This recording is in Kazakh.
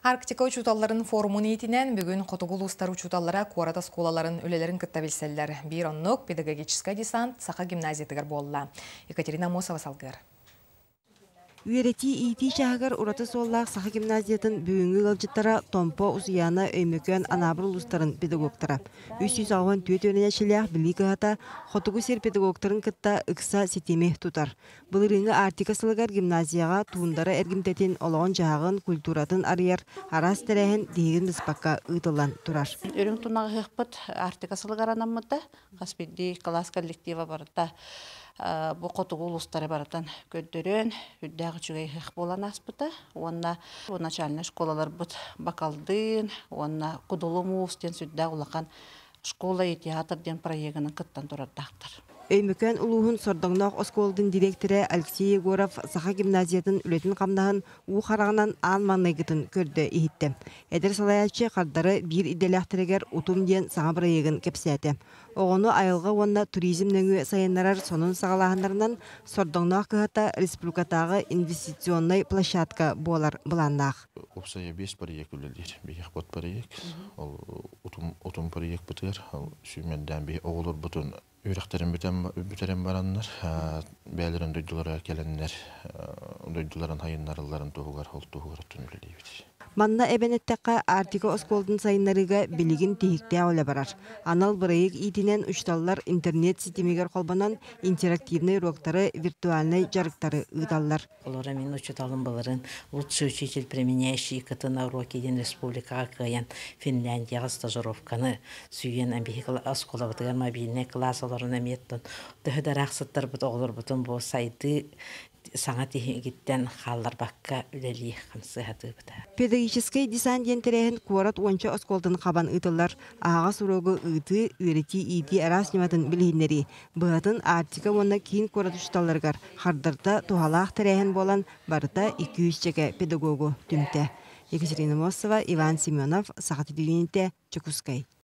Арктика учуталларын форумун итинен бүгін Котугул устар учуталлара Куарата сколаларын өлелерін кытта билселлер. Bir оннук педагогический десант Саха гимназиятыгар болла. Екатерина Мосова салгыр. Үйрети ити шағығыр ұраты соллақ Саха гимназиятын бүгінгі ғалжыттара Томпо ұзияна өймөкөн анабыр ұлыстарын педагогтара. 360 түйет өніне шелях білі қағата Хотугу сер педагогтарын кытта ұқса сетеме тұтар. Бұлырыңы Арктика сылығар гимназияға туындары әргімтетін олығын жағын культуратын арияр арас тәрәхін дейгін біспаққа ұйтылан тұрар. Өрің тұнағы ғықпыт Арктика сылығар анамыды, қаспедді класс коллектива барыда. Бұл Котугу улустары баратан көддөрөн үддәгы чугай хых болан аспыта. Онна начальный школалар бут бакалдын, онна кудулумус ден сүддәг улақан школа и театр ден проектінің кыттан турардақтыр. Өймөкөн улуғын сордоңнақ осколдың директоры Алексей Егоров Саха гимназиятын үлетін қамдағын қарағынан аң маңнайгытын көрді ехітті. Әдір салаячы қардары бір иделяқтырегер ұтым ден саңа проегін кепсәті. Оғыны айылға онна туризм нөңі сайынларар сонын сағалағындарынан сордоңнақ кығата республикатағы инвестиционный площадка болар бұланнақ. Опсая 5 проект үлелер. Бейек бот проект. Ұтым проект бұтыр. Сүйменден бей оғылыр бұтын Үйректерин бүтерен бараннар, бәлерін дөйділері келенлер, дөйділерін хайынларыларын туғығар, ол туғығар түнілі дейбіз. Манна эбенеттәкка Арктика осколдун сайынларыга билигин тихикте оле барар. Анал бырайык итинен учталлар интернет системигер колбанан интерактивный уроктары, виртуальный жарыктары ыдаллар. Олора мен учталым баларын лучший учитель, применяющий ИКТ на уроке Ден Республикага кыян Финляндияга стажировканы сүйен амбихикал осколабытыгар мобильный класс оларына меттон. Төһөдөр аксыттар бут оглор бутун бу сайды саңа тихигиттен халлар бакка үлели хамсы хатыбыта. Педагогический десант дентерехин Куарат онча осколдун кабан ытылар, ага сурогу ыты, үйрети ити арас нематын билгиннери. Быатын Арктика онна кийин Куарат учталларгар хардарда тухалаах терехин болан барыта 200 чеке педагогу түмте. Екатерина Мосова, Иван Семенов, Саха телевидениете, Чекускай.